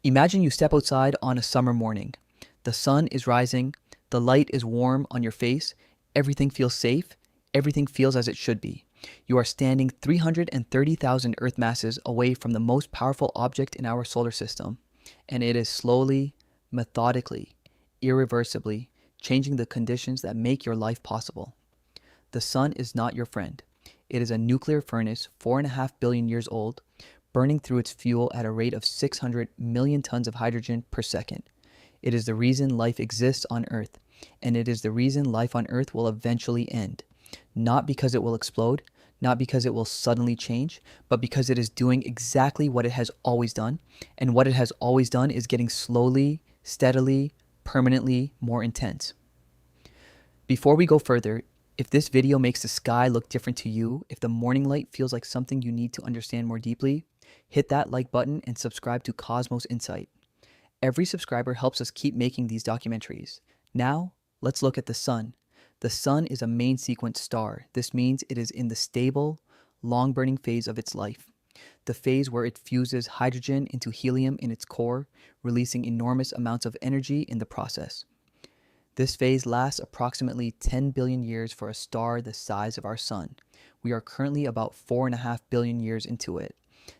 Imagine you step outside on a summer morning. The sun is rising, the light is warm on your face, everything feels safe, everything feels as it should be. You are standing 330,000 Earth masses away from the most powerful object in our solar system, and it is slowly, methodically, irreversibly changing the conditions that make your life possible. The sun is not your friend. It is a nuclear furnace 4.5 billion years old, burning through its fuel at a rate of 600 million tons of hydrogen per second. It is the reason life exists on Earth, and it is the reason life on Earth will eventually end. Not because it will explode, not because it will suddenly change, but because it is doing exactly what it has always done, and what it has always done is getting slowly, steadily, permanently more intense. Before we go further, if this video makes the sky look different to you, if the morning light feels like something you need to understand more deeply, hit that like button and subscribe to Cosmos Insight. Every subscriber helps us keep making these documentaries. Now, let's look at the sun. The sun is a main sequence star. This means it is in the stable, long-burning phase of its life. The phase where it fuses hydrogen into helium in its core, releasing enormous amounts of energy in the process. This phase lasts approximately 10 billion years for a star the size of our sun. We are currently about 4.5 billion years into it.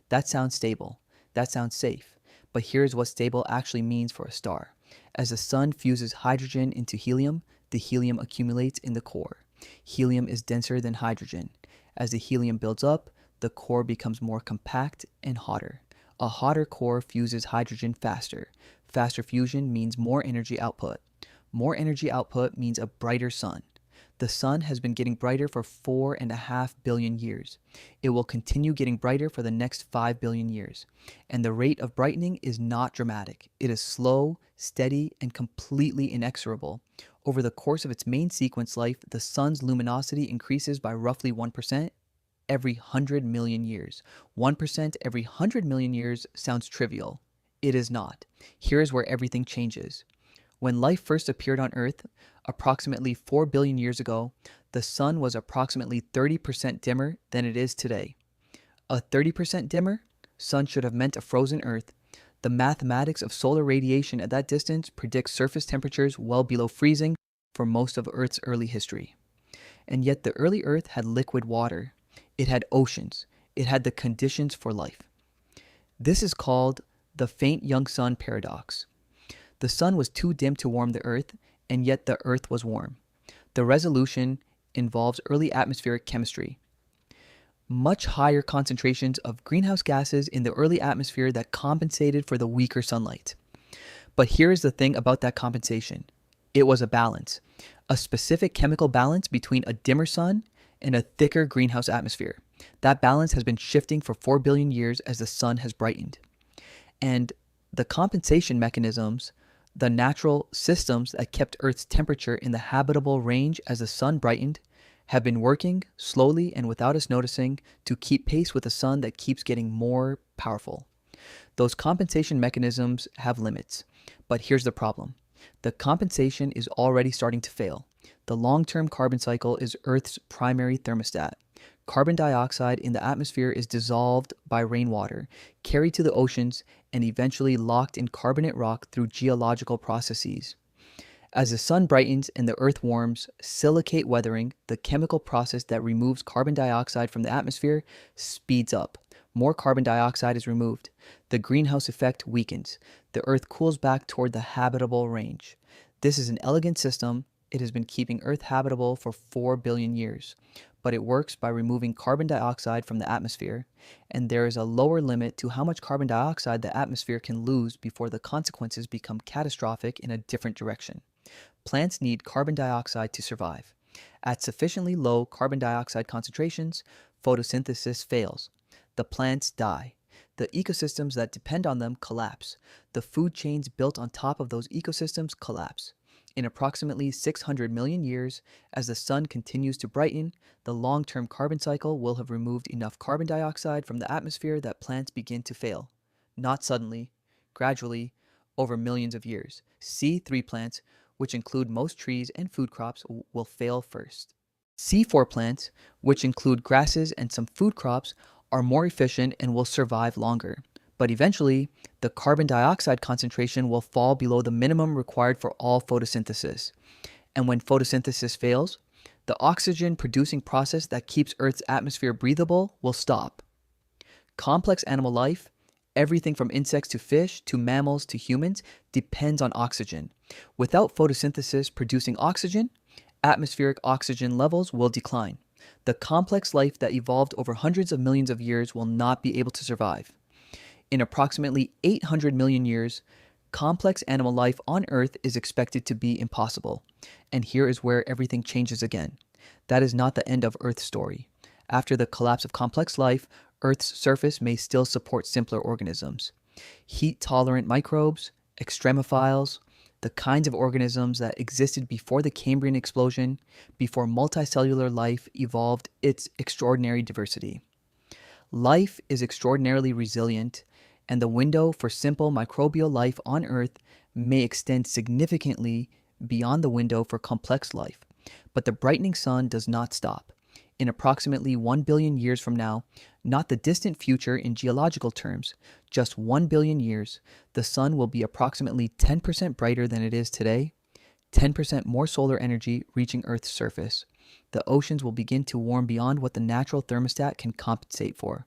That sounds stable. That sounds safe. But here's what stable actually means for a star. As the sun fuses hydrogen into helium, the helium accumulates in the core. Helium is denser than hydrogen. As the helium builds up, the core becomes more compact and hotter. A hotter core fuses hydrogen faster. Faster fusion means more energy output. More energy output means a brighter sun. The sun has been getting brighter for 4.5 billion years. It will continue getting brighter for the next 5 billion years. And the rate of brightening is not dramatic. It is slow, steady, and completely inexorable. Over the course of its main sequence life, the sun's luminosity increases by roughly 1% every 100 million years. 1% every 100 million years sounds trivial. It is not. Here is where everything changes. When life first appeared on Earth, approximately 4 billion years ago, the sun was approximately 30% dimmer than it is today. A 30% dimmer sun should have meant a frozen Earth. The mathematics of solar radiation at that distance predicts surface temperatures well below freezing for most of Earth's early history. And yet the early Earth had liquid water. It had oceans. It had the conditions for life. This is called the faint young sun paradox. The sun was too dim to warm the Earth, and yet the Earth was warm. The resolution involves early atmospheric chemistry. Much higher concentrations of greenhouse gases in the early atmosphere that compensated for the weaker sunlight. But here is the thing about that compensation. It was a balance. A specific chemical balance between a dimmer sun and a thicker greenhouse atmosphere. That balance has been shifting for 4 billion years as the sun has brightened. And the compensation mechanisms, the natural systems that kept Earth's temperature in the habitable range as the sun brightened, have been working slowly and without us noticing to keep pace with a sun that keeps getting more powerful. Those compensation mechanisms have limits, but here's the problem. The compensation is already starting to fail. The long-term carbon cycle is Earth's primary thermostat. Carbon dioxide in the atmosphere is dissolved by rainwater, carried to the oceans, and eventually locked in carbonate rock through geological processes. As the sun brightens and the Earth warms, silicate weathering, the chemical process that removes carbon dioxide from the atmosphere, speeds up. More carbon dioxide is removed. The greenhouse effect weakens. The Earth cools back toward the habitable range. This is an elegant system. It has been keeping Earth habitable for 4 billion years. But it works by removing carbon dioxide from the atmosphere, and there is a lower limit to how much carbon dioxide the atmosphere can lose before the consequences become catastrophic in a different direction. Plants need carbon dioxide to survive. At sufficiently low carbon dioxide concentrations, photosynthesis fails. The plants die. The ecosystems that depend on them collapse. The food chains built on top of those ecosystems collapse. In approximately 600 million years, as the sun continues to brighten, the long-term carbon cycle will have removed enough carbon dioxide from the atmosphere that plants begin to fail. Not suddenly, gradually, over millions of years. C3 plants, which include most trees and food crops, will fail first. C4 plants, which include grasses and some food crops, are more efficient and will survive longer. But eventually, the carbon dioxide concentration will fall below the minimum required for all photosynthesis. And when photosynthesis fails, the oxygen producing process that keeps Earth's atmosphere breathable will stop. Complex animal life, everything from insects to fish to mammals to humans, depends on oxygen. Without photosynthesis producing oxygen, atmospheric oxygen levels will decline. The complex life that evolved over hundreds of millions of years will not be able to survive. In approximately 800 million years, complex animal life on Earth is expected to be impossible. And here is where everything changes again. That is not the end of Earth's story. After the collapse of complex life, Earth's surface may still support simpler organisms. Heat-tolerant microbes, extremophiles, the kinds of organisms that existed before the Cambrian explosion, before multicellular life evolved its extraordinary diversity. Life is extraordinarily resilient, and the window for simple microbial life on Earth may extend significantly beyond the window for complex life. But the brightening sun does not stop. In approximately 1 billion years from now, not the distant future in geological terms, just 1 billion years, the sun will be approximately 10% brighter than it is today, 10% more solar energy reaching Earth's surface. The oceans will begin to warm beyond what the natural thermostat can compensate for.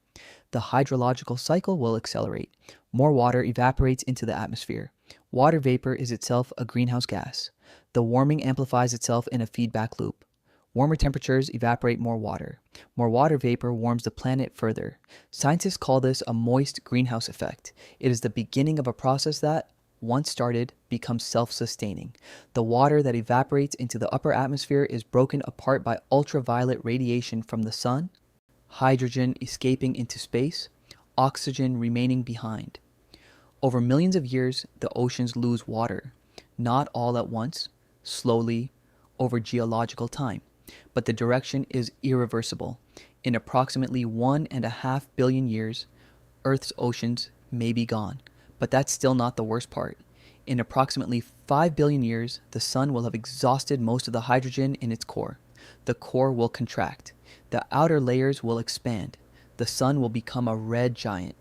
The hydrological cycle will accelerate. More water evaporates into the atmosphere. Water vapor is itself a greenhouse gas. The warming amplifies itself in a feedback loop. Warmer temperatures evaporate more water. More water vapor warms the planet further. Scientists call this a moist greenhouse effect. It is the beginning of a process that, once started, becomes self-sustaining. The water that evaporates into the upper atmosphere is broken apart by ultraviolet radiation from the sun, hydrogen escaping into space, oxygen remaining behind. Over millions of years, the oceans lose water, not all at once, slowly, over geological time. But the direction is irreversible. In approximately 1.5 billion years, Earth's oceans may be gone. But that's still not the worst part. In approximately 5 billion years, the sun will have exhausted most of the hydrogen in its core. The core will contract. The outer layers will expand. The sun will become a red giant.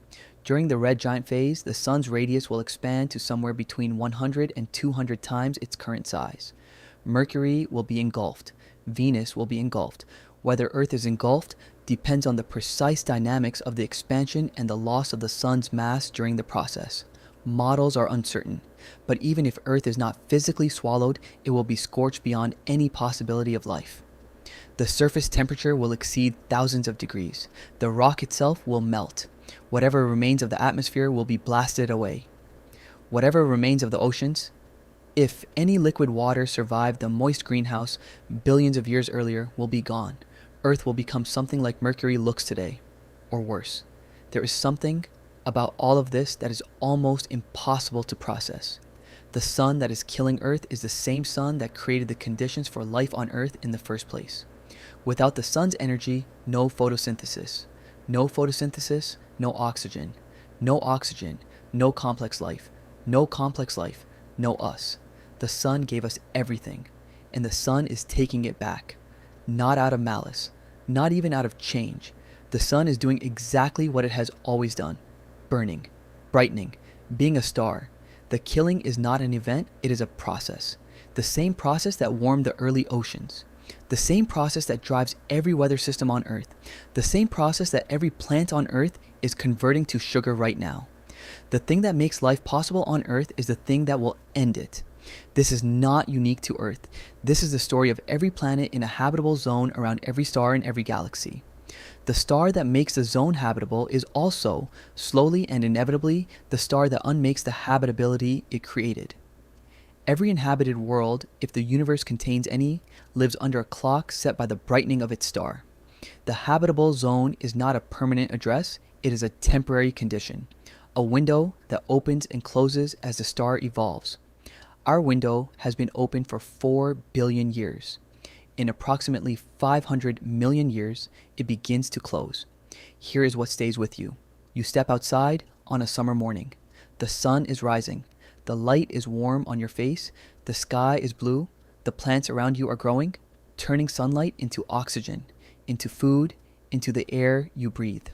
During the red giant phase, the sun's radius will expand to somewhere between 100 and 200 times its current size. Mercury will be engulfed. Venus will be engulfed. Whether Earth is engulfed depends on the precise dynamics of the expansion and the loss of the sun's mass during the process. Models are uncertain, but even if Earth is not physically swallowed, it will be scorched beyond any possibility of life. The surface temperature will exceed thousands of degrees. The rock itself will melt. Whatever remains of the atmosphere will be blasted away. Whatever remains of the oceans, if any liquid water survived the moist greenhouse billions of years earlier, will be gone. Earth will become something like Mercury looks today, or worse. There is something about all of this that is almost impossible to process. The sun that is killing Earth is the same sun that created the conditions for life on Earth in the first place. Without the sun's energy, no photosynthesis. No photosynthesis, no oxygen. No oxygen, no complex life. No complex life, no us. The sun gave us everything, and the sun is taking it back. Not out of malice, not even out of change. The sun is doing exactly what it has always done. Burning, brightening, being a star. The killing is not an event, it is a process. The same process that warmed the early oceans. The same process that drives every weather system on Earth. The same process that every plant on Earth is converting to sugar right now. The thing that makes life possible on Earth is the thing that will end it. This is not unique to Earth. This is the story of every planet in a habitable zone around every star in every galaxy. The star that makes the zone habitable is also, slowly and inevitably, the star that unmakes the habitability it created. Every inhabited world, if the universe contains any, lives under a clock set by the brightening of its star. The habitable zone is not a permanent address, it is a temporary condition, a window that opens and closes as the star evolves. Our window has been open for 4 billion years. In approximately 500 million years, it begins to close. Here is what stays with you. You step outside on a summer morning. The sun is rising. The light is warm on your face. The sky is blue. The plants around you are growing, turning sunlight into oxygen, into food, into the air you breathe.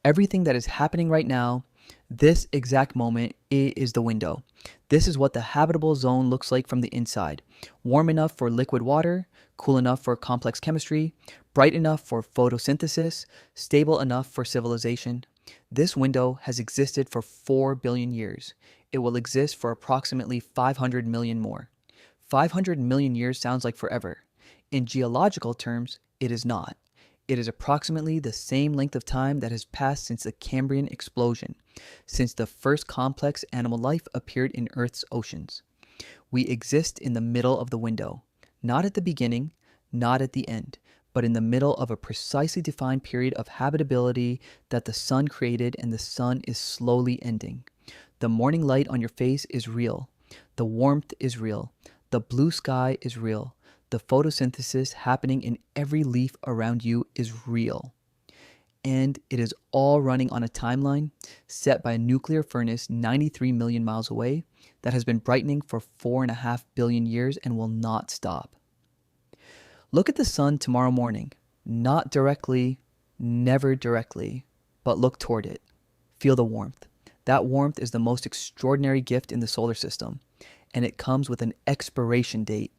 Everything that is happening right now This exact moment is the window. This is what the habitable zone looks like from the inside. Warm enough for liquid water, cool enough for complex chemistry, bright enough for photosynthesis, stable enough for civilization. This window has existed for 4 billion years. It will exist for approximately 500 million more. 500 million years sounds like forever. In geological terms, it is not. It is approximately the same length of time that has passed since the Cambrian explosion, since the first complex animal life appeared in Earth's oceans. We exist in the middle of the window, not at the beginning, not at the end, but in the middle of a precisely defined period of habitability that the sun created and the sun is slowly ending. The morning light on your face is real. The warmth is real. The blue sky is real. The photosynthesis happening in every leaf around you is real. And it is all running on a timeline set by a nuclear furnace 93 million miles away that has been brightening for 4.5 billion years and will not stop. Look at the sun tomorrow morning. Not directly, never directly, but look toward it. Feel the warmth. That warmth is the most extraordinary gift in the solar system, and it comes with an expiration date